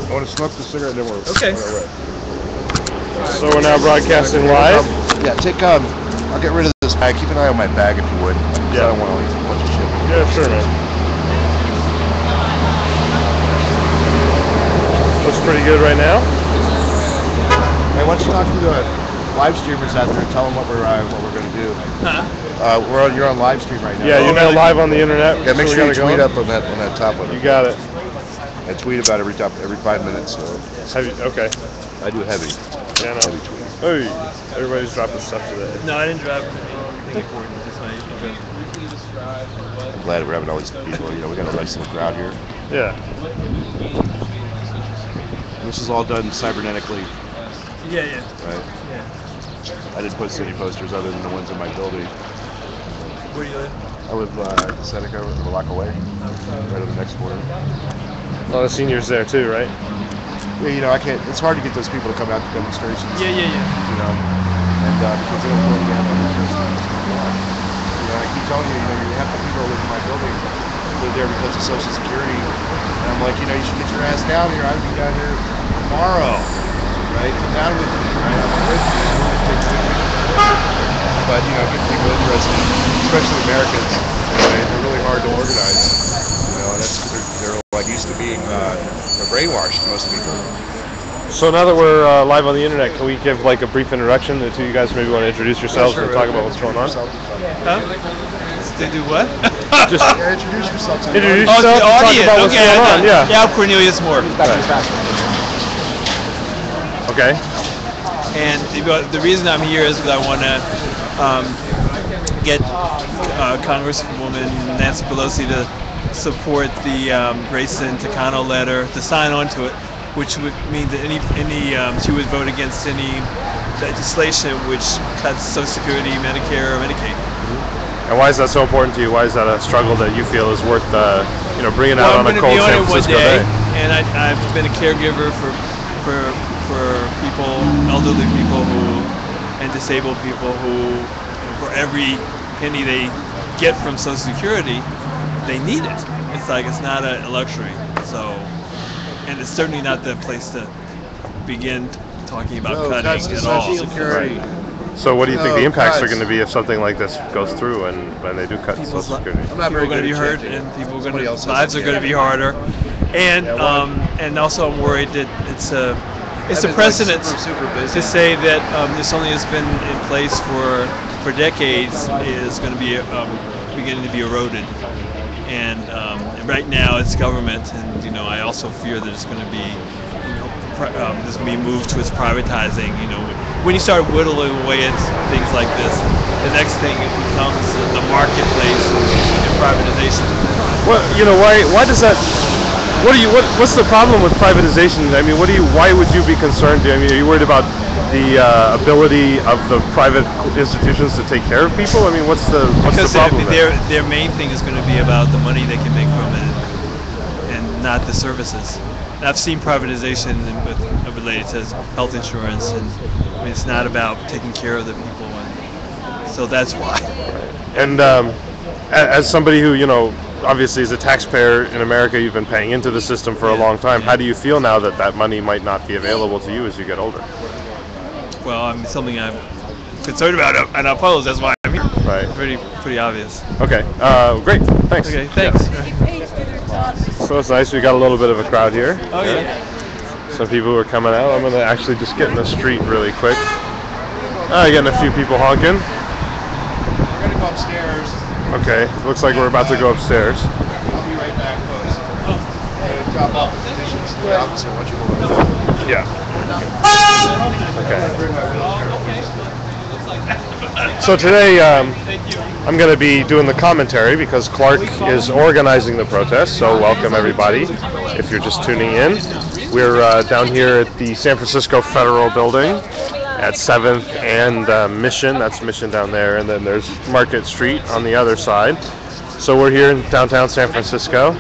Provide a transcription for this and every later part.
I want to smoke the cigarette, then we're okay. on our way. So we're now broadcasting live. Yeah, I'll get rid of this bag. Keep an eye on my bag if you would. Yeah. I don't want to leave a bunch of shit. Yeah, sure, man. Looks pretty good right now. Hey, why don't you talk to the live streamers out there and tell them what we're going to do? Huh? You're on live stream right now. Yeah, you're now live on the internet. Yeah, make sure you tweet up on that top one. You got it. I tweet about every 5 minutes. So. Heavy. Okay. I do heavy. Yeah, no. Heavy tweet. Hey, everybody's dropping stuff today. No, I didn't drop anything important. Just my intro. I'm glad we're having all these people. We got a nice little crowd here. Yeah. This is all done cybernetically. Yeah, yeah. Right. Yeah. I didn't put any posters other than the ones in my building. Where do you live? I live at Seneca, a block away, right on the next corner. A lot of seniors there too, right? Yeah, I can't. It's hard to get those people to come out to demonstrations. Yeah. And because they don't really have I keep telling you, half the people who live in my building live there because of Social Security. And I'm like, you should get your ass down here. I'd be down here tomorrow, right? Come down with me, right? I'm with you. But get people interested, especially Americans. They're really hard to organize. And that's they're like used to being brainwashed. Most people. So now that we're live on the internet, can we give like a brief introduction? The two of you guys maybe want to introduce yourselves and talk about what's going on? Huh? To do what? Just introduce yourself. Introduce to the yourself. audience. Talk about what's going on. Yeah. Yeah, I'm Cornelius Moore. Okay. And the reason I'm here is because I want to get Congresswoman Nancy Pelosi to support the Grayson Takano letter, to sign on to it, which would mean that she would vote against any legislation which cuts Social Security, Medicare, or Medicaid. And why is that so important to you? Why is that a struggle that you feel is worth bringing out on a cold San Francisco day? And I've been a caregiver for people, elderly people and disabled people who, for every penny they get from Social Security, they need it. It's not a luxury. So, and it's certainly not the place to begin talking about cutting at all. Security. So what do you think the impacts are going to be if something like this goes through and when they do cut Social Security? People are going to be hurt, and lives are going to be harder. And also I'm worried that it's a precedent to say that this only has been in place for decades is going to be beginning to be eroded. And right now it's government, and I also fear that it's going to be there's going to be moved towards privatizing. When you start whittling away at things like this, the next thing it becomes the marketplace and privatization. Well, why does that? What's the problem with privatization? I mean, why would you be concerned? I mean, are you worried about the ability of the private institutions to take care of people? I mean, what's the problem? Because their main thing is going to be about the money they can make from it, and not the services. I've seen privatization related to health insurance, and it's not about taking care of the people, and so that's why. And as somebody who obviously is a taxpayer in America, you've been paying into the system for a long time. How do you feel now that money might not be available to you as you get older? Well, something I'm concerned about and oppose. That's why I'm here. Right. Pretty obvious. Okay. Great. Thanks. Okay. Thanks. Yeah. So it's nice. We got a little bit of a crowd here. Oh yeah. Some people who are coming out. I'm gonna actually just get in the street really quick. Getting a few people honking. We're gonna go upstairs. Okay. Looks like we're about to go upstairs. I'll be right back, folks. Drop off the petitions to the officer once you go up. Yeah. Okay. So today I'm going to be doing the commentary because Clark is organizing the protest. So welcome everybody. If you're just tuning in, we're down here at the San Francisco Federal Building at 7th and Mission. That's Mission down there, and then there's Market Street on the other side. So we're here in downtown San Francisco,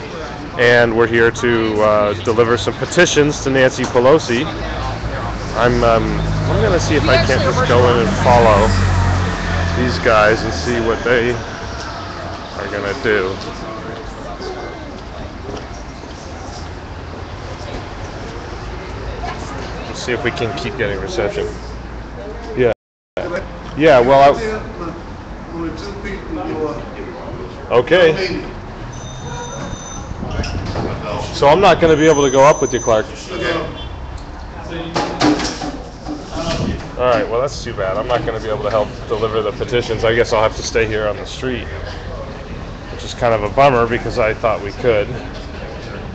and we're here to deliver some petitions to Nancy Pelosi. I'm going to see if I can't just go in and follow these guys and see what they are going to do. see if we can keep getting reception. Yeah. Yeah, well, okay. So I'm not going to be able to go up with you, Clark. All right, well, that's too bad. I'm not going to be able to help deliver the petitions. I guess I'll have to stay here on the street, which is kind of a bummer because I thought we could.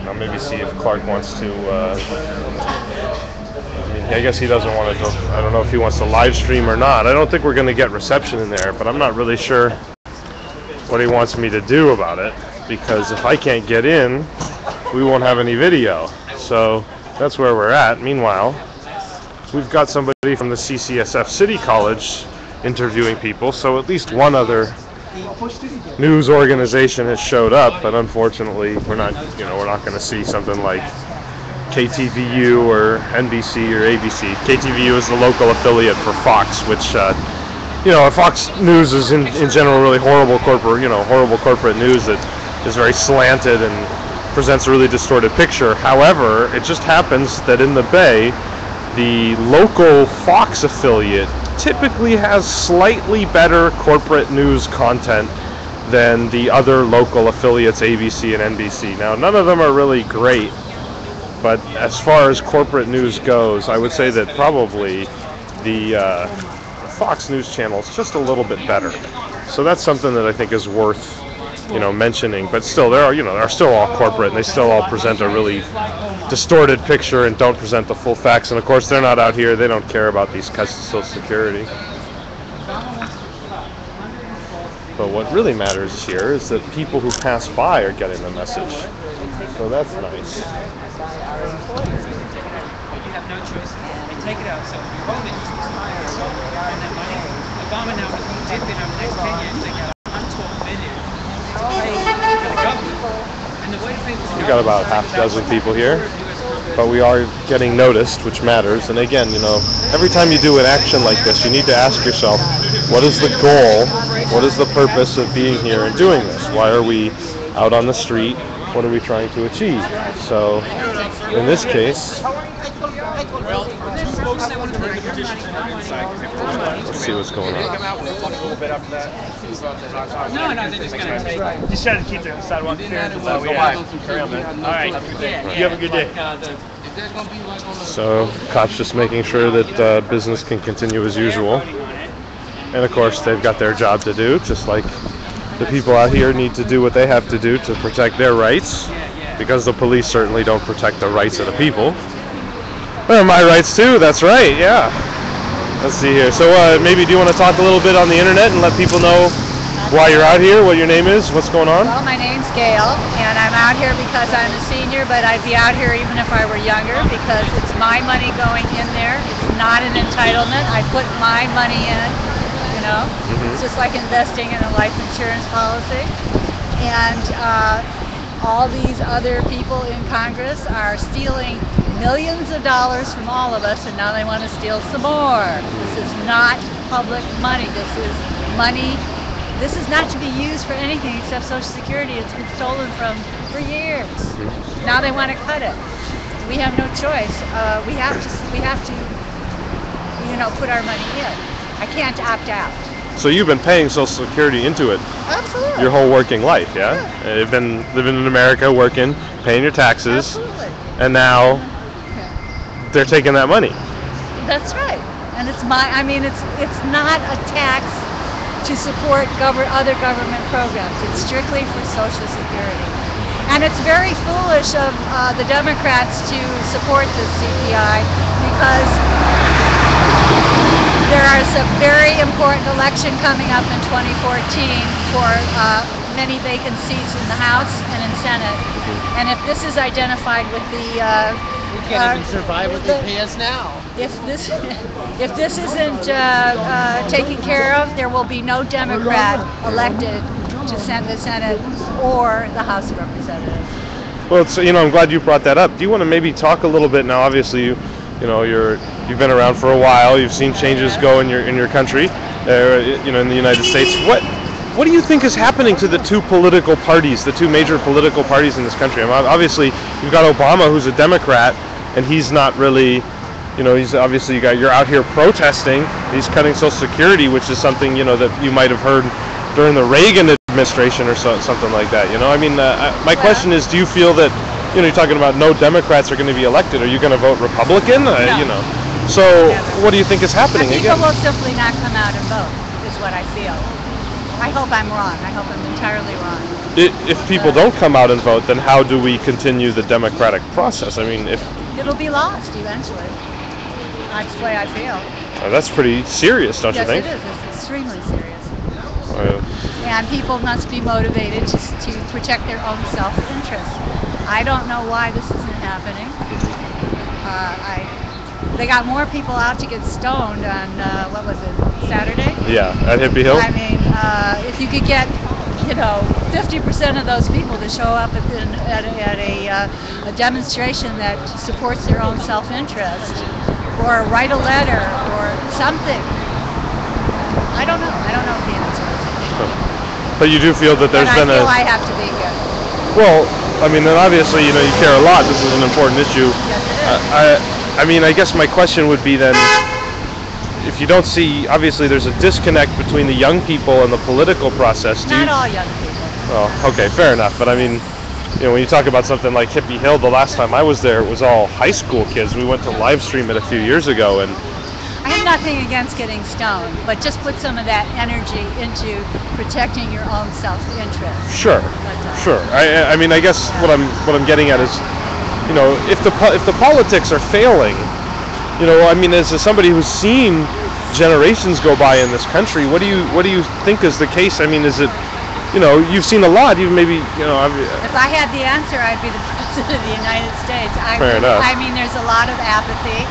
Now maybe see if Clark wants to, I mean, I guess he doesn't want to, I don't know if he wants to live stream or not. I don't think we're going to get reception in there, but I'm not really sure what he wants me to do about it, because if I can't get in, we won't have any video. So that's where we're at. Meanwhile, we've got somebody from the CCSF City College interviewing people, so at least one other news organization has showed up, but unfortunately we're not going to see something like KTVU or NBC or ABC. KTVU is the local affiliate for Fox, which Fox News is in general really horrible corporate news that is very slanted and presents a really distorted picture. However, it just happens that in the Bay, the local Fox affiliate typically has slightly better corporate news content than the other local affiliates, ABC and NBC. Now, none of them are really great, but as far as corporate news goes, I would say that probably the Fox News channel is just a little bit better. So that's something that I think is worth mentioning, but still they're still all corporate, and they still all present a really distorted picture and don't present the full facts. And of course, they're not out here. They don't care about these cuts to Social Security. But what really matters here is that people who pass by are getting the message. So that's nice. You have no choice. They take it out. So if you hold it, you retire. So and then money. Obama now is going to take it over the next 10 years. They got untold billion to pay for the government. And the way to pay for the We've got about half a dozen people here, but we are getting noticed, which matters. And again, every time you do an action like this, you need to ask yourself, what is the goal? What is the purpose of being here and doing this? Why are we out on the street? What are we trying to achieve? So, in this case, let's see what's going on. No, they're just going to take it. Just trying to keep the sidewalk fair. Carry on, man. All right. You have a good day. So, cops just making sure that business can continue as usual. And of course, they've got their job to do, just like the people out here need to do what they have to do to protect their rights, because the police certainly don't protect the rights of the people. They're my rights too, that's right, yeah. Let's see here. So maybe do you want to talk a little bit on the internet and let people know why you're out here, what your name is, what's going on? Well, my name's Gail, and I'm out here because I'm a senior, but I'd be out here even if I were younger, because it's my money going in there. It's not an entitlement. I put my money in. It's just like investing in a life insurance policy. And all these other people in Congress are stealing millions of dollars from all of us, and now they want to steal some more. This is not public money. This is money. This is not to be used for anything except Social Security. It's been stolen from for years. Now they want to cut it. We have no choice. We have to put our money in. I can't opt out. So you've been paying Social Security into it Absolutely. your whole working life, yeah? You've been living in America, working, paying your taxes, Absolutely. and now they're taking that money. That's right. And it's not a tax to support other government programs. It's strictly for Social Security. And it's very foolish of the Democrats to support this CPI, because there is a very important election coming up in 2014 for many vacant seats in the House and in Senate. And if this is identified with the We can't even survive what they pay us now. if this isn't taken care of, there will be no Democrat elected to send the Senate or the House of Representatives. Well, it's, I'm glad you brought that up. Do you want to maybe talk a little bit now? Obviously, you've been around for a while. You've seen changes go in your country, in the United States. What do you think is happening to the two political parties, the two major political parties in this country? Obviously, you've got Obama, who's a Democrat, and he's not really he's obviously you're out here protesting. He's cutting Social Security, which is something that you might have heard during the Reagan administration or something like that. I mean, my question is, do you feel that you're talking about no Democrats are going to be elected? Are you going to vote Republican? No. So what do you think is happening People again? will simply not come out and vote, is what I feel. I hope I'm wrong. I hope I'm entirely wrong. If people don't come out and vote, then how do we continue the democratic process? I mean, it'll be lost eventually. That's the way I feel. That's pretty serious, don't you think? Yes, it is. It's extremely serious. And people must be motivated to protect their own self-interest. I don't know why this isn't happening. They got more people out to get stoned on, what was it, Saturday? Yeah, at Hippie Hill. I mean, if you could get, 50% of those people to show up at a demonstration that supports their own self-interest, or write a letter, or something. I don't know. I don't know what the answer is. But you do feel that there's been I have to be here. Well, I mean, then obviously, you care a lot. This is an important issue. Yes, it is. I mean, I guess my question would be then, if you don't see, obviously there's a disconnect between the young people and the political process. Not all young people. Oh, okay, fair enough. But I mean, when you talk about something like Hippie Hill, the last time I was there, it was all high school kids. We went to live stream it a few years ago, and I have nothing against getting stoned, but just put some of that energy into protecting your own self-interest. Sure. I mean, I guess what I'm getting at is, if the politics are failing, I mean, as somebody who's seen generations go by in this country, what do you think is the case? I mean, is it, you've seen a lot. You maybe, If I had the answer, I'd be the president of the United States. Fair enough. I mean, there's a lot of apathy.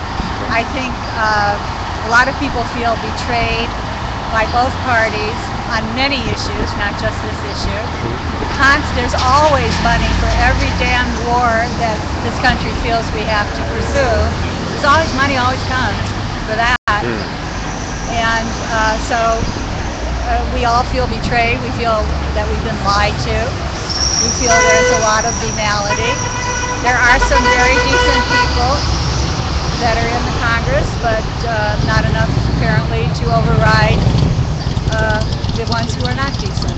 I think a lot of people feel betrayed by both parties on many issues, not just this issue. There's always money for every damn war that this country feels we have to pursue. There's always money, always comes for that. And so we all feel betrayed. We feel that we've been lied to. We feel there's a lot of venality. There are some very decent people that are in the Congress, but not enough apparently to override the ones who are not decent.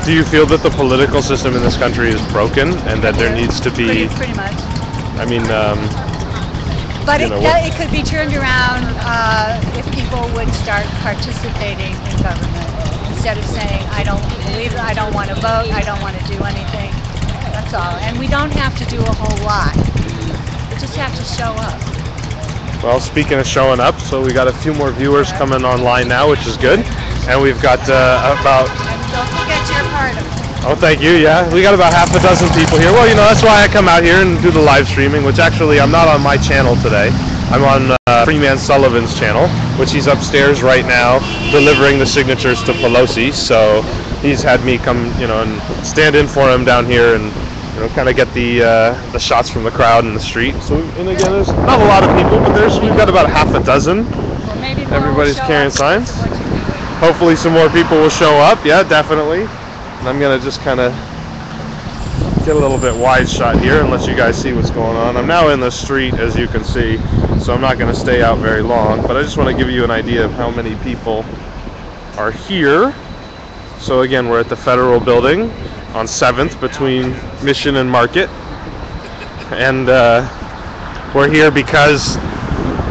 Do you feel that the political system in this country is broken and that there needs to be... Pretty much. I mean, but it could be turned around if people would start participating in government instead of saying, I don't believe it, I don't want to vote, I don't want to do anything. That's all. And we don't have to do a whole lot. We just have to show up. Well, speaking of showing up, so we got a few more viewers coming online now, which is good. And we've got about... And don't forget your part of it. Oh, thank you, yeah. We got about half a dozen people here. Well, that's why I come out here and do the live streaming, which actually I'm not on my channel today. I'm on Freeman Sullivan's channel, which he's upstairs right now delivering the signatures to Pelosi. So he's had me come, and stand in for him down here and kind of get the shots from the crowd in the street. So, and again, there's not a lot of people, but we've got about half a dozen. Well, maybe everybody's carrying signs. Hopefully some more people will show up. Yeah, definitely. And I'm going to just kind of get a little bit wide shot here and let you guys see what's going on. I'm now in the street, as you can see, so I'm not going to stay out very long, but I just want to give you an idea of how many people are here. So again, we're at the Federal Building on 7th between Mission and Market, and we're here because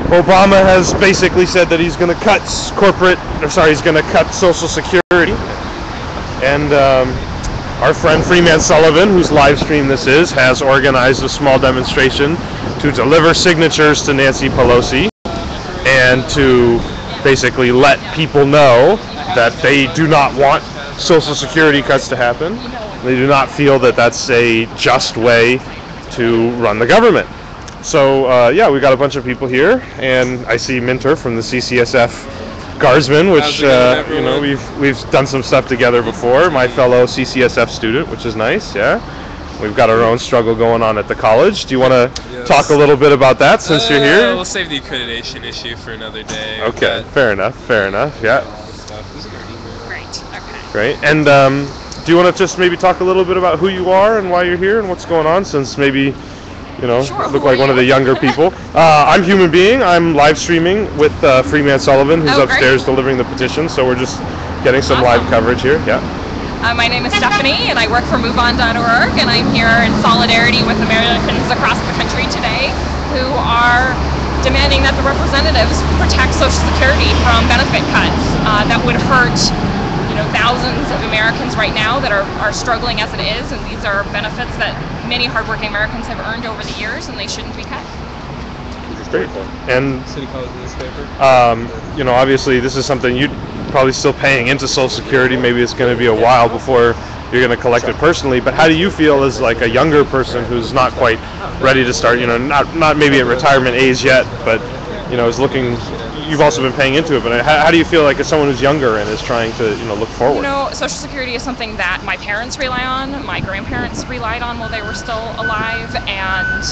Obama has basically said that he's going to cut he's going to cut Social Security, and our friend Freeman Sullivan, whose live stream this is, has organized a small demonstration to deliver signatures to Nancy Pelosi and to basically let people know that they do not want Social Security cuts to happen. They do not feel that that's a just way to run the government. So yeah, we got a bunch of people here, and I see Minter from the CCSF Guardsmen, which we've done some stuff together before. My fellow CCSF student, which is nice. Yeah, we've got our own struggle going on at the college. Do you want to talk a little bit about that since you're here? We'll save the accreditation issue for another day. Okay, fair enough. Yeah. Great. Okay. Great. And do you want to just maybe talk a little bit about who you are and why you're here and what's going on, since maybe You know, Sure, look who like are one of you? the younger people. I'm Human Being. I'm live streaming with Freeman Sullivan, who's Oh, upstairs great. delivering the petition. So we're just getting some Awesome. live coverage here. Yeah. My name is Stephanie, and I work for MoveOn.org, and I'm here in solidarity with Americans across the country today who are demanding that the representatives protect Social Security from benefit cuts that would hurt, thousands of Americans right now that are struggling as it is, and these are benefits that many hardworking Americans have earned over the years, and they shouldn't be cut. Great. And City College newspaper. Obviously this is something you're probably still paying into Social Security. Maybe it's going to be a while before you're going to collect it personally. But how do you feel as like a younger person who's not quite ready to start? Not maybe at retirement age yet, but is looking. You've also been paying into it, but how do you feel like as someone who's younger and is trying to look forward? Social Security is something that my parents rely on, my grandparents relied on while they were still alive, and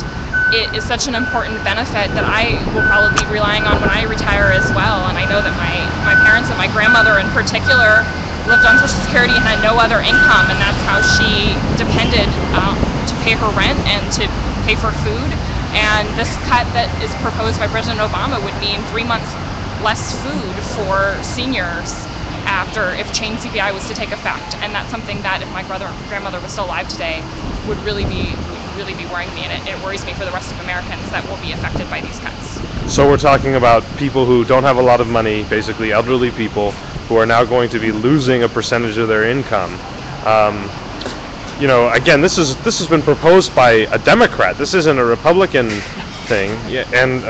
it is such an important benefit that I will probably be relying on when I retire as well. And I know that my parents and my grandmother in particular lived on Social Security and had no other income, and that's how she depended to pay her rent and to pay for food. And this cut that is proposed by President Obama would mean 3 months less food for seniors if change CPI was to take effect. And that's something that if my grandmother was still alive today would really be worrying me, and it worries me for the rest of Americans that will be affected by these cuts. So we're talking about people who don't have a lot of money, basically elderly people, who are now going to be losing a percentage of their income. Again, this has been proposed by a Democrat. This isn't a Republican thing. Yeah, and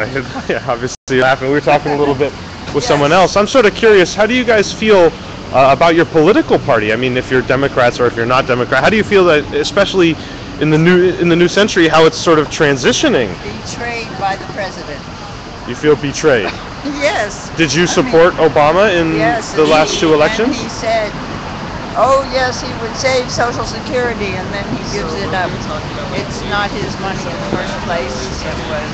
obviously, we were talking a little bit with someone else. I'm sort of curious. How do you guys feel about your political party? I mean, if you're Democrats or if you're not Democrat, how do you feel that, especially in the new century, how it's sort of transitioning? Betrayed by the president. You feel betrayed? Yes. Did you support Obama in the last two elections? And he said, oh yes, he would save Social Security, and then he gives it up. It's not his money in the first place. It was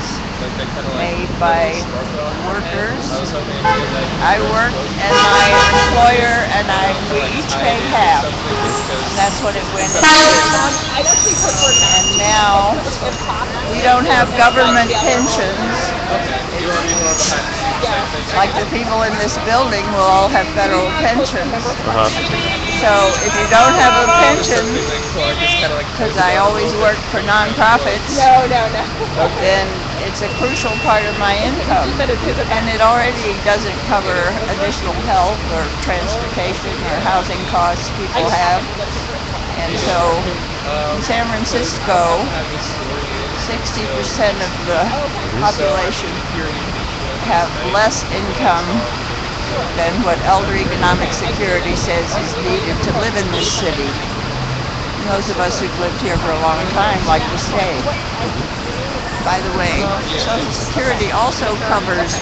made by workers. I work, and my employer and we each pay half. And that's what it went into. And now we don't have government pensions. Like the people in this building will all have federal pensions. So if you don't have a pension, because I always work for nonprofits, then it's a crucial part of my income. And it already doesn't cover additional health or transportation or housing costs people have. And so in San Francisco, 60% of the population have less income than what Elder Economic Security says is needed to live in this city. And those of us who've lived here for a long time like to stay. By the way, Social Security also covers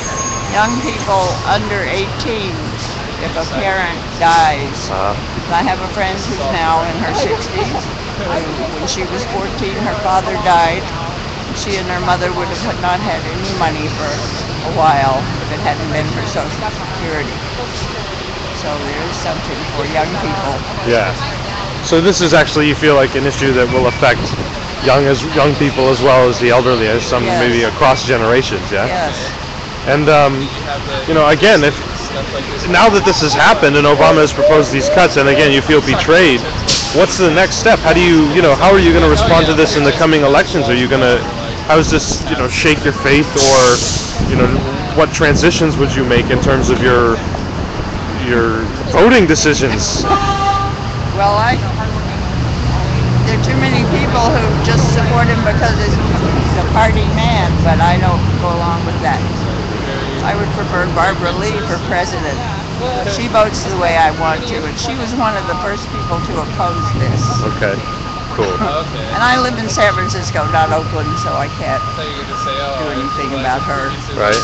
young people under 18 if a parent dies. I have a friend who's now in her 60s. When she was 14, her father died. She and her mother would have not had any money for a while if it hadn't been for Social Security. So there is something for young people. Yeah. So this is actually, you feel like, an issue that will affect young people as well as the elderly, as some maybe across generations. Yeah. Yes. And again, if now that this has happened and Obama has proposed these cuts, and again you feel betrayed, what's the next step? How do how are you going to respond to this in the coming elections? Are you going to, how does this shake your faith, or what transitions would you make in terms of your voting decisions? Well, there are too many people who just support him because he's a party man, but I don't go along with that. I would prefer Barbara Lee for president. She votes the way I want to, and she was one of the first people to oppose this. Okay, cool. And I live in San Francisco, not Oakland, so I can't do anything about her. Right.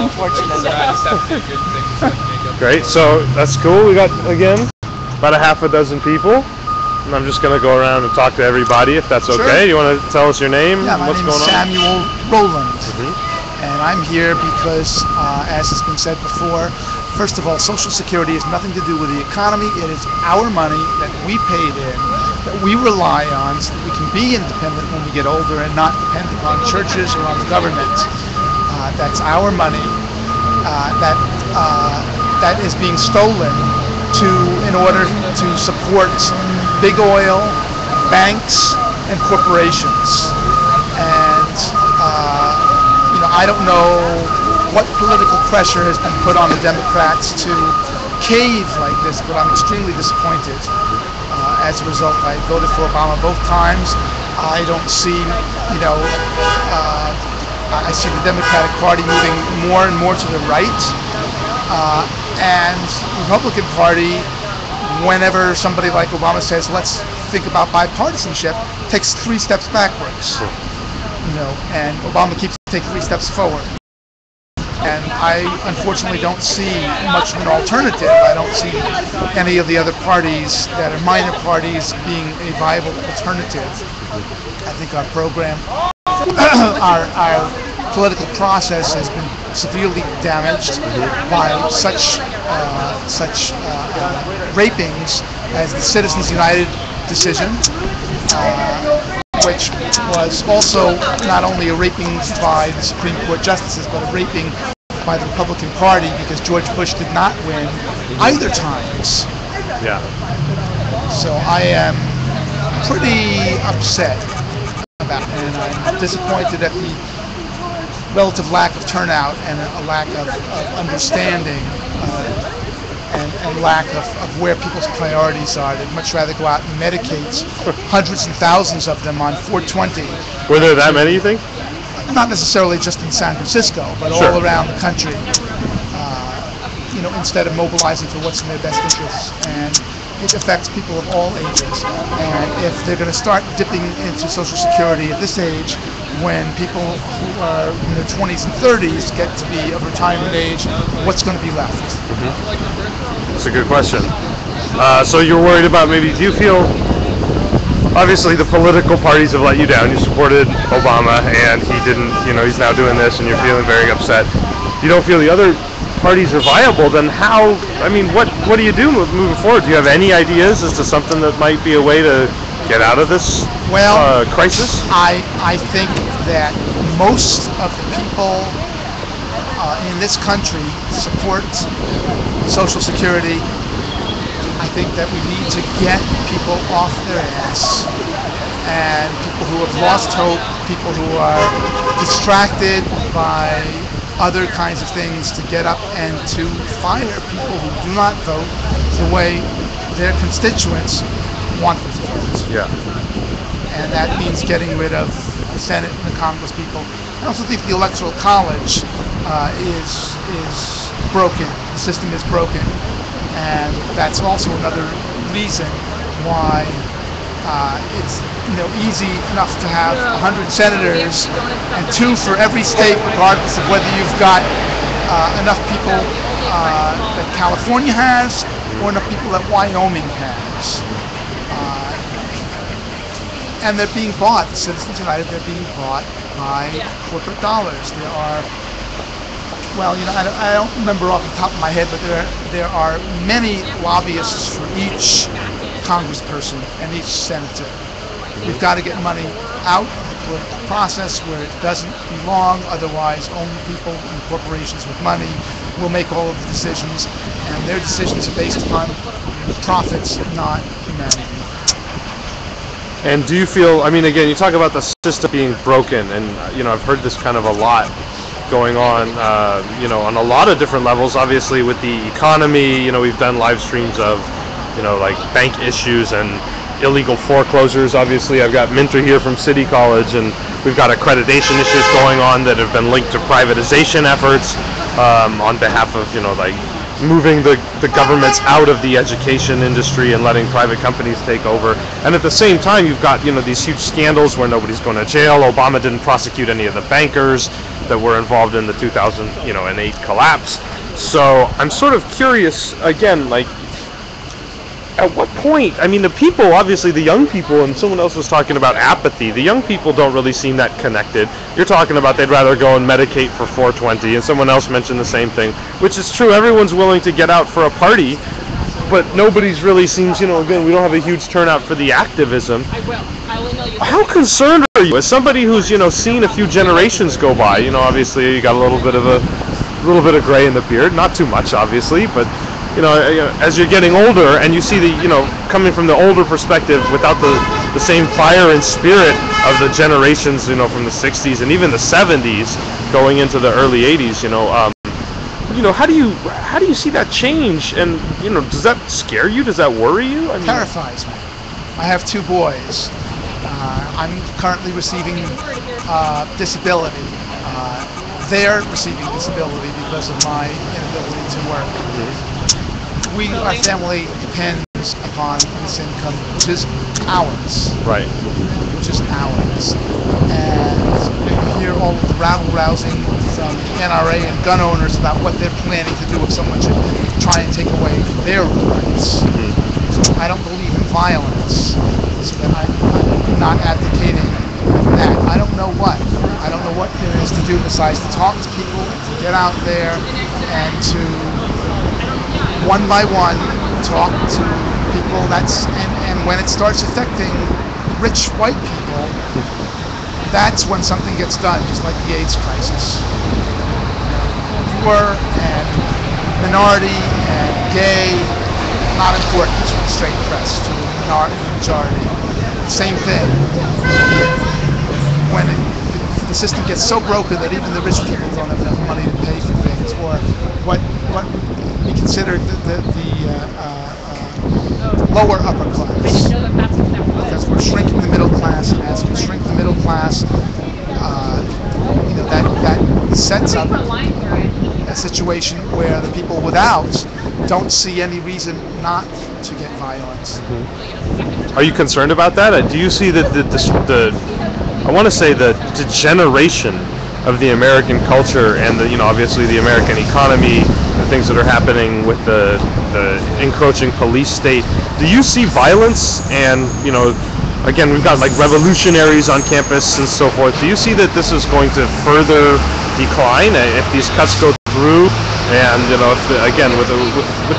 Unfortunately. Great, so that's cool. We got, again, about a half a dozen people. And I'm just going to go around and talk to everybody, if that's okay. You want to tell us your name? Yeah, my what's name going is on? Samuel Rowland. And I'm here because, as has been said before, first of all, Social Security has nothing to do with the economy. It is our money that we paid in that we rely on so that we can be independent when we get older and not dependent on churches or on the government. That's our money that is being stolen in order to support big oil, banks, and corporations. And I don't know what political pressure has been put on the Democrats to cave like this, but I'm extremely disappointed. As a result, I voted for Obama both times. I don't see, I see the Democratic Party moving more and more to the right, and the Republican Party, whenever somebody like Obama says, let's think about bipartisanship, takes 3 steps backwards. And Obama keeps taking 3 steps forward. And I unfortunately don't see much of an alternative. I don't see any of the other parties that are minor parties being a viable alternative. I think our program, our political process has been severely damaged by such rapings as the Citizens United decision, which was also not only a raping by the Supreme Court justices, but a raping by the Republican Party, because George Bush did not win either times. Yeah. So I am pretty upset about it, and I'm disappointed at the relative lack of turnout and a lack of understanding and lack of where people's priorities are. They'd much rather go out and Medicate hundreds and thousands of them on 420. Were there that many, you think? Not necessarily just in San Francisco, but Sure. all around the country. Instead of mobilizing for what's in their best interests. And it affects people of all ages. And if they're going to start dipping into Social Security at this age, when people who are in their 20s and 30s get to be of retirement age, what's going to be left? That's a good question. So you're worried about do you feel, obviously the political parties have let you down. You supported Obama and he didn't, he's now doing this and you're feeling very upset. You don't feel the other parties are viable, then what do you do moving forward? Do you have any ideas as to something that might be a way to get out of this crisis? I think that most of the people in this country support Social Security. I think that we need to get people off their ass, and people who have lost hope, people who are distracted by other kinds of things, to get up and to fire people who do not vote the way their constituents want them to vote. Yeah. And that means getting rid of the Senate and the Congress people. I also think the Electoral College is broken. The system is broken. And that's also another reason why it's easy enough to have 100 senators and 2 for every state, regardless of whether you've got enough people that California has or enough people that Wyoming has. And they're being bought, Citizens United, they're being bought by corporate dollars. There are, I don't remember off the top of my head, but there are many lobbyists for each congressperson and each senator. We've got to get money out of the political process where it doesn't belong. Otherwise, only people and corporations with money will make all of the decisions, and their decisions are based upon profits, not humanity. And do you feel, again, you talk about the system being broken, and I've heard this kind of a lot going on, on a lot of different levels. Obviously, with the economy, we've done live streams of, like bank issues and illegal foreclosures. Obviously, I've got Minter here from City College, and we've got accreditation issues going on that have been linked to privatization efforts on behalf of, moving the governments out of the education industry and letting private companies take over. And at the same time, you've got these huge scandals where nobody's going to jail. Obama didn't prosecute any of the bankers that were involved in the 2008 collapse. So I'm sort of curious again, at what point? The people, obviously the young people, and someone else was talking about apathy. The young people don't really seem that connected. You're talking about they'd rather go and Medicate for 420, and someone else mentioned the same thing, which is true. Everyone's willing to get out for a party, but nobody's really seems, again, we don't have a huge turnout for the activism. How concerned are you, as somebody who's, seen a few generations go by? Obviously you got a little bit of gray in the beard, not too much, obviously, but as you're getting older and you see coming from the older perspective without the same fire and spirit of the generations, from the 60s and even the 70s going into the early 80s, how do you see that change? And does that scare you? Does that worry you? Terrifies me. I have 2 boys. I'm currently receiving disability. They're receiving disability because of my inability to work. Our family depends upon this income, which is ours. Right. Which is ours. And you hear all of the rabble-rousing from NRA and gun owners about what they're planning to do if someone should try and take away their rights. So I don't believe in violence. So that I'm not advocating that. I don't know what. I don't know what there is to do besides to talk to people and to get out there and to one by one talk to people. And when it starts affecting rich white people, that's when something gets done, just like the AIDS crisis. Poor and minority and gay, not important to the straight press, to the majority. Same thing. When the system gets so broken that even the rich people don't have enough money to pay for things, or what we consider the lower upper class. Because we're shrinking the middle class, and as we shrink the middle class, that sets up a situation where the people without don't see any reason not to get violence. Are you concerned about that? Do you see that I want to say the degeneration of the American culture and obviously the American economy, the things that are happening with the encroaching police state? Do you see violence and again, we've got like revolutionaries on campus and so forth. Do you see that this is going to further decline if these cuts go through? And with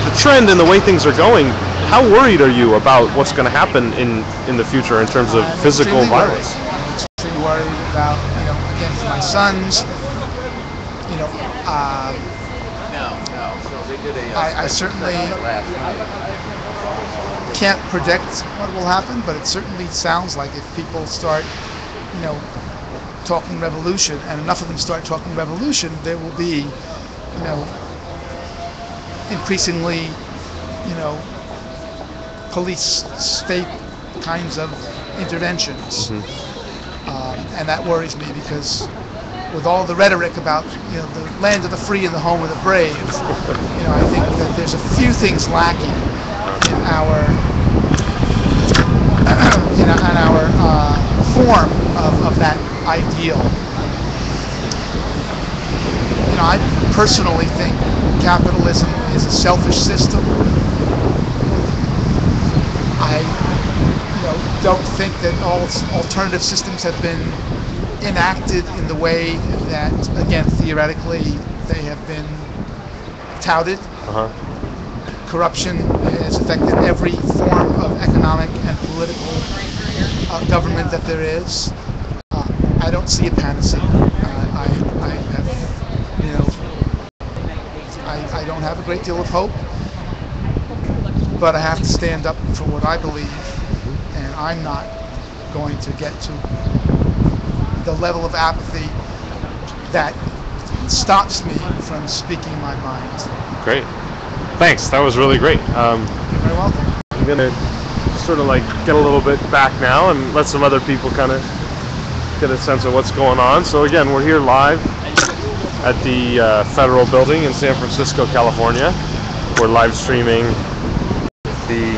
the trend and the way things are going, how worried are you about what's going to happen in the future in terms of physical violence? I'm extremely worried about, again, for my sons. I certainly can't predict what will happen, but it certainly sounds like if people start, talking revolution, and enough of them start talking revolution, there will be, increasingly, police state kinds of interventions. And that worries me because with all the rhetoric about the land of the free and the home of the brave, I think that there's a few things lacking in our form of that ideal. I personally think capitalism is a selfish system. I don't think that all alternative systems have been enacted in the way that, again, theoretically, they have been touted. Corruption has affected every form of economic and political government that there is. I don't see a panacea. I don't have a great deal of hope, but I have to stand up for what I believe, and I'm not going to get to the level of apathy that stops me from speaking my mind. Great. Thanks. That was really great. You're very welcome. I'm going to sort of get a little bit back now and let some other people kind of get a sense of what's going on. So again, we're here live at the Federal Building in San Francisco, California. We're live streaming the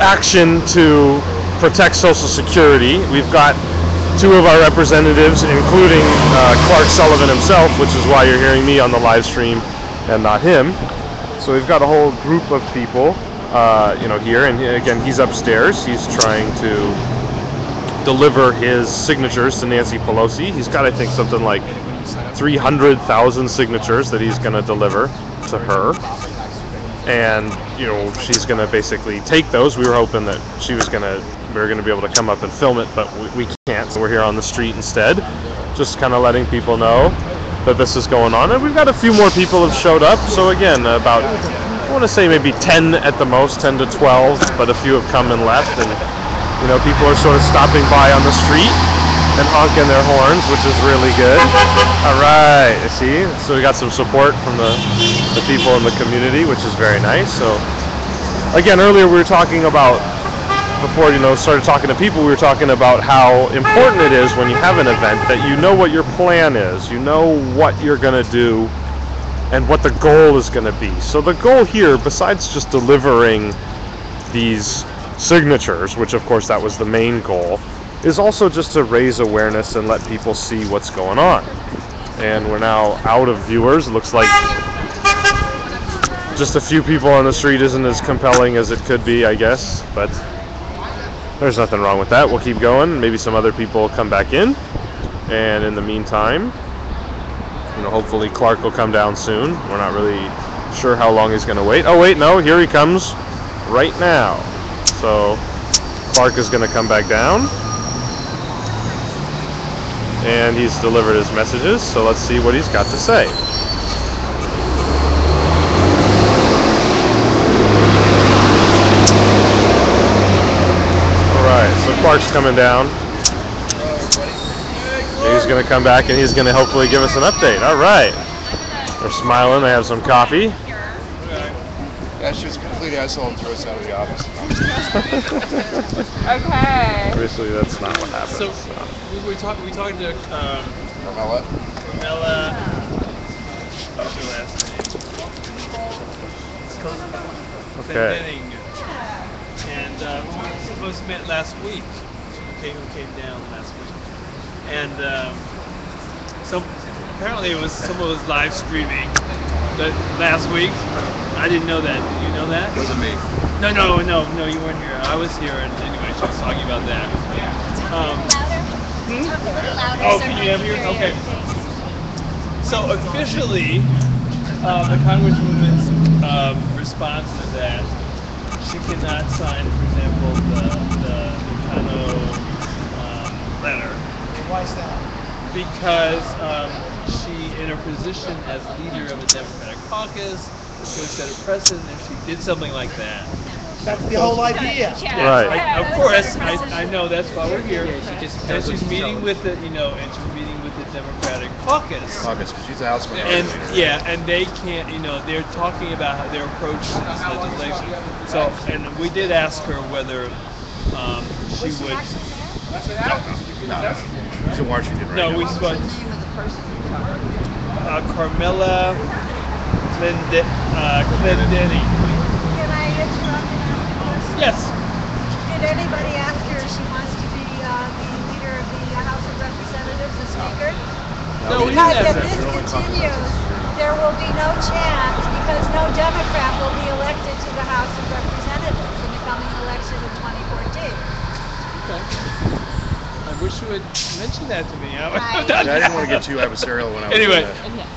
action to protect Social Security. We've got 2 of our representatives, including Clark Sullivan himself, which is why you're hearing me on the live stream and not him. So we've got a whole group of people, here, and again, he's upstairs. He's trying to deliver his signatures to Nancy Pelosi. He's got, I think, something like 300,000 signatures that he's going to deliver to her. and she's going to basically take those. We were hoping that we were going to be able to come up and film it, but we can't, so we're here on the street instead, just kind of letting people know that this is going on. And we've got a few more people have showed up, so again, about, I want to say maybe 10 at the most, 10 to 12, but a few have come and left, and people are sort of stopping by on the street and honking their horns, which is really good. All right, see, so we got some support from the people in the community, which is very nice. So again, earlier we were talking about, before started talking to people, we were talking about how important it is when you have an event that you know what your plan is, you know what you're going to do and what the goal is going to be. So the goal here, besides just delivering these signatures, which of course that was the main goal, is also just to raise awareness and let people see what's going on. And we're now out of viewers. It looks like just a few people on the street isn't as compelling as it could be, I guess, but there's nothing wrong with that. We'll keep going. Maybe some other people will come back in, and in the meantime, hopefully Clark will come down soon. We're not really sure how long he's going to wait. Oh wait, no, here he comes right now. So Clark is going to come back down, and he's delivered his messages, so let's see what he's got to say. Alright, so Clark's coming down. He's going to come back and he's going to hopefully give us an update. Alright. They're smiling, they have some coffee. Yeah, she was completely isolated and threw us out of the office. Okay. Obviously, that's not what happened. So, we talked to Carmela. What's her last name? Okay. And we was met last week. She came down last week. And so apparently someone was live streaming last week. I didn't know that. Did you know that? Wasn't me. No, you weren't here. I was here, and anyway, she was talking about that. Oh, can you have here? Okay. So officially, the Congresswoman's response to that, she cannot sign, for example, the Kano letter. Why is that? Because she, in her position as leader of the Democratic caucus, she would set a precedent if she did something like that. That's the whole idea. Right. Of course, I know that's why we're here. And she's meeting with the, and she's meeting with the Democratic caucus. Because she's a House Minority And Leader. yeah, and they can't, they're talking about how their approach to this legislation. So, and we did ask her whether she would. No, she's in Washington right No, now. we spoke. Carmela Clendenny. Can I interrupt? Yes. Did anybody ask her if she wants to be the leader of the House of Representatives, the Speaker? No, we Because didn't if ask this her. continues, there will be no chance, because no Democrat will be elected to the House of Representatives in the coming election in 2014. Okay. I wish you had mentioned that to me. Right. I didn't want to get too adversarial when I was Anyway,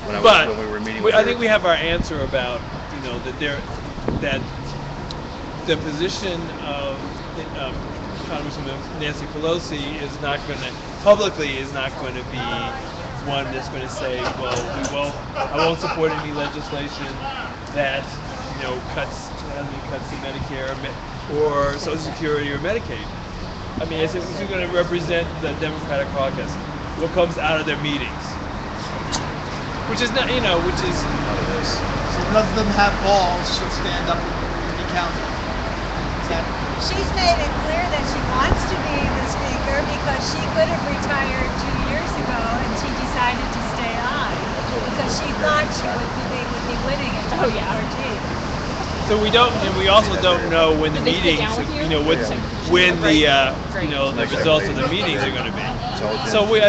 when we were meeting with I her. think we have our answer about that the position of Congresswoman Nancy Pelosi is not going to be one that's going to say, well, I won't support any legislation that cuts to Medicare or Social Security or Medicaid. I mean, it's going to represent the Democratic caucus, what comes out of their meetings, which is not, which is. So none of them have balls to stand up and be counted. She's made it clear that she wants to be the Speaker because she could have retired 2 years ago and she decided to stay on because she thought they would be winning in 2014. So we don't, and we also don't know when the meetings, when the results of the meetings are going to be. So we,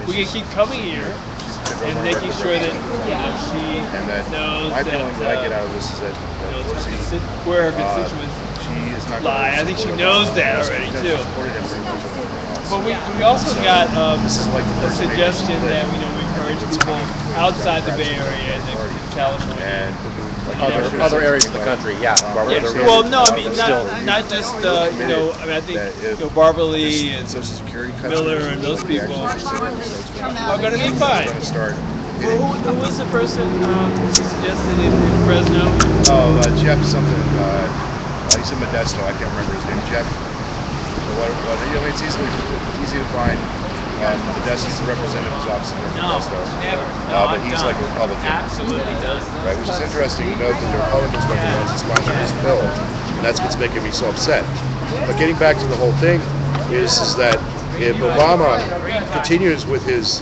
we can keep coming here and making sure that she knows my feeling that I get out of this is that where her constituents lie. I think she knows that already too. But we also got a suggestion that we encourage people outside the Bay Area and in California. Other areas of the country, yeah. Well, no, I mean not just you know. I mean, I think you know Barbara Lee and Miller and those people are going to be fine. Who was the person who suggested in Fresno? Oh, Jeff something. He's in Modesto. I can't remember his name. Jeff. You know, it's easy to find. Modesto's the representative's office in Modesto. Never. But he's like a Republican. Absolutely done. Right, which is interesting to note that the Republicans represent to sponsor this bill, and that's what's making me so upset. But getting back to the whole thing is that if Obama continues with his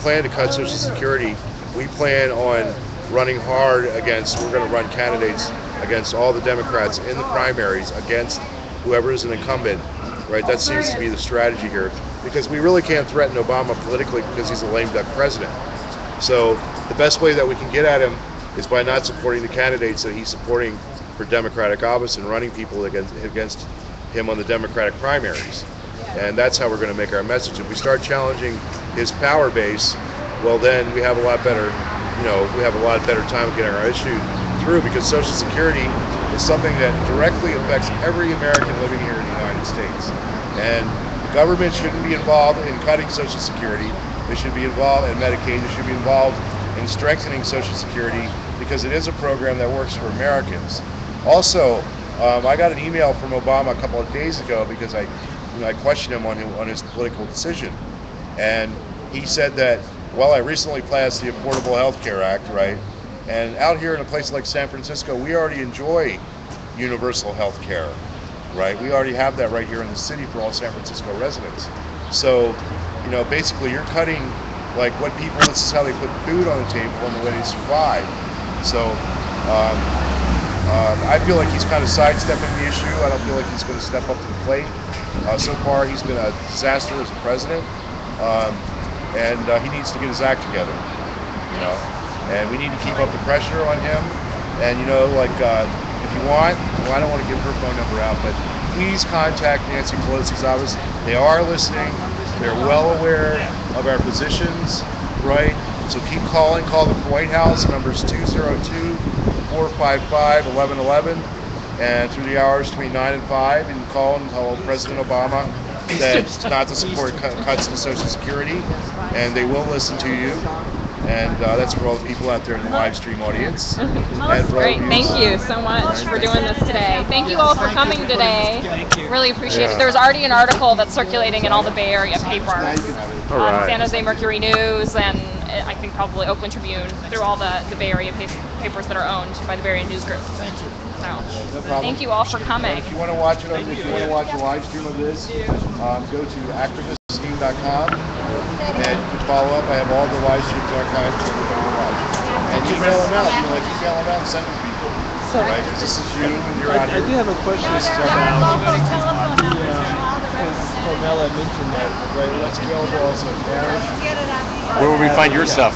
plan to cut Social Security, we plan on running hard against. We're going to run candidates against all the Democrats in the primaries against whoever is an incumbent. Right, that seems to be the strategy here, because we really can't threaten Obama politically because he's a lame duck president. So the best way that we can get at him is by not supporting the candidates that he's supporting for Democratic office and running people against him on the Democratic primaries. And that's how we're going to make our message. If we start challenging his power base, well, then we have a lot better, we have a lot better time of getting our issue through, because Social Security is something that directly affects every American living here in the United States. And government shouldn't be involved in cutting Social Security. They should be involved in Medicaid. They should be involved in strengthening Social Security, because it is a program that works for Americans. Also, I got an email from Obama a couple of days ago because I questioned him on his political decision, and he said that, well, I recently passed the Affordable Health Care Act, right? And out here in a place like San Francisco, we already enjoy universal health care, right? We already have that right here in the city for all San Francisco residents. So, basically you're cutting like what people, this is how they put food on the table and the way they survive. So I feel like he's kind of sidestepping the issue. I don't feel like he's going to step up to the plate. So far he's been a disaster as a president, and he needs to get his act together, and we need to keep up the pressure on him. And if you want, I don't want to give her phone number out, but please contact Nancy Pelosi's office. They are listening. They're well aware of our positions, right? So keep calling. Call the White House. Number's 202-455-1111. And through the hours between 9 and 5, you can call and tell President Obama that not to support cuts to Social Security, and they will listen to you. And that's for all the people out there in the live stream audience. Great, thank you so much for doing this today. Thank you all for coming today. Really appreciate it. There's already an article that's circulating in all the Bay Area papers. San Jose Mercury News, and I think probably Oakland Tribune, through all the Bay Area papers that are owned by the Bay Area News Group. So, thank you all for coming. If you want to watch a live stream of this, go to activiststeam.com and you can follow up. I have all the live streams archived for everybody to watch. And email them out. Email them out and send them to people. Right? Because this is you and you're out here. I do have a question about because Carmela mentioned that, right? What's available also in Paris. Where will we find your stuff?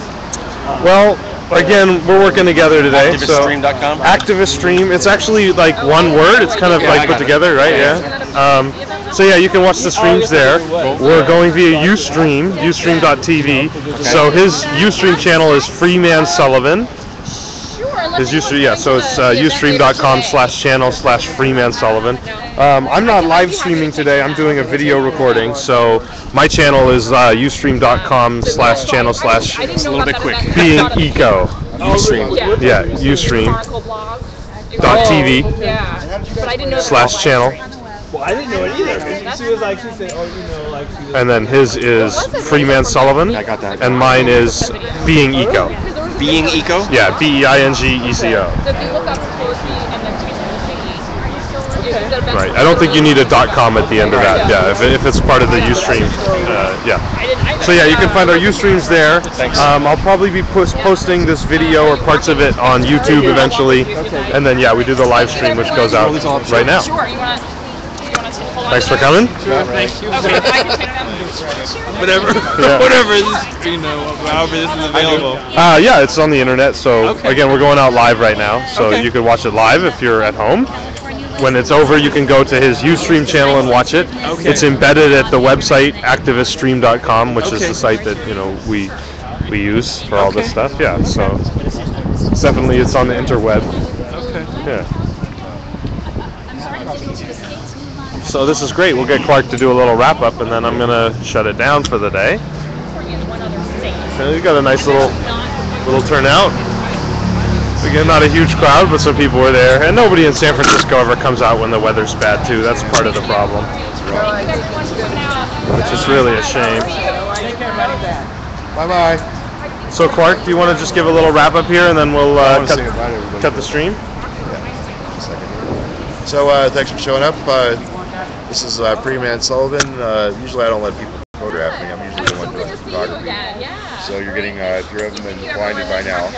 Well, again, we're working together today. Activiststream.com? Activiststream. It's actually like one word. It's kind of like put together, right? Yeah. So yeah, you can watch the streams there. We're going via Ustream, ustream.tv. So his Ustream channel is Freemansullivan. His Ustream, yeah. So it's ustream.com/channel/Freemansullivan. I'm not live streaming today. I'm doing a video recording. So my channel is ustream.com/channel/ It's a little bit quick. Being Eco. Ustream. Yeah, ustream.tv /channel. Well, I didn't know it either. She was like, she said, And then his is Freemansullivan. I got that. And mine is Being Eco. Being Eco? Yeah, BEINGECO. So if you look up Pelosi and then Right. I don't think you need a .com at the end of that. Yeah, if it's part of the Ustream. Yeah. So yeah, you can find our Ustreams there. Thanks. I'll probably be posting this video or parts of it on YouTube eventually. And then yeah, we do the live stream, which goes out right now. Sure. You want to Thanks for coming. Sure, thank you. Okay, I can take them. Whatever, however this is available. Yeah, it's on the internet. So again, we're going out live right now. So you can watch it live if you're at home. When it's over, you can go to his Ustream channel and watch it. It's embedded at the website activiststream.com, which is the site that we we use for all this stuff. Yeah, so definitely it's on the interweb. Okay. Yeah. So this is great. We'll get Clark to do a little wrap up, and then I'm gonna shut it down for the day. So you got a nice little turnout. Again, not a huge crowd, but some people were there, and nobody in San Francisco ever comes out when the weather's bad too. That's part of the problem, which is really a shame. Bye bye. So Clark, do you want to just give a little wrap up here, and then we'll cut the stream? So thanks for showing up. This is Freeman Sullivan. Usually I don't let people photograph me. I'm usually the one doing the photography. So you're getting, if you haven't been blinded by now,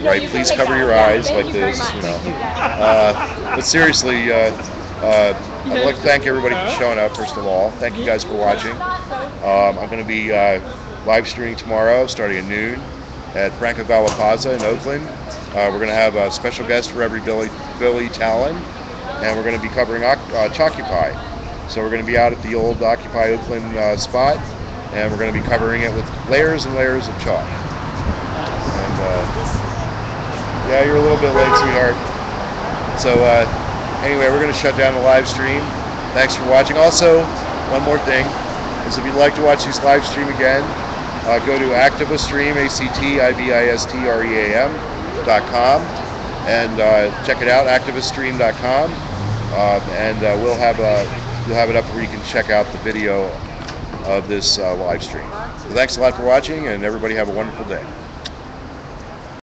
right? Please cover your eyes like this, you know. But seriously, I'd like to thank everybody for showing up. First of all, thank you guys for watching. I'm going to be live streaming tomorrow, starting at noon, at Franco Gala Plaza in Oakland. We're going to have a special guest for every Billy Talon, and we're going to be covering Chalkify. So we're going to be out at the old Occupy Oakland spot, and we're going to be covering it with layers and layers of chalk. And yeah, you're a little bit late, sweetheart. So anyway, we're going to shut down the live stream. Thanks for watching. Also, one more thing is if you'd like to watch these live stream again, go to Activistream, activistream.com, and check it out, activistream.com, and you'll have it up where you can check out the video of this live stream. So thanks a lot for watching, and everybody have a wonderful day.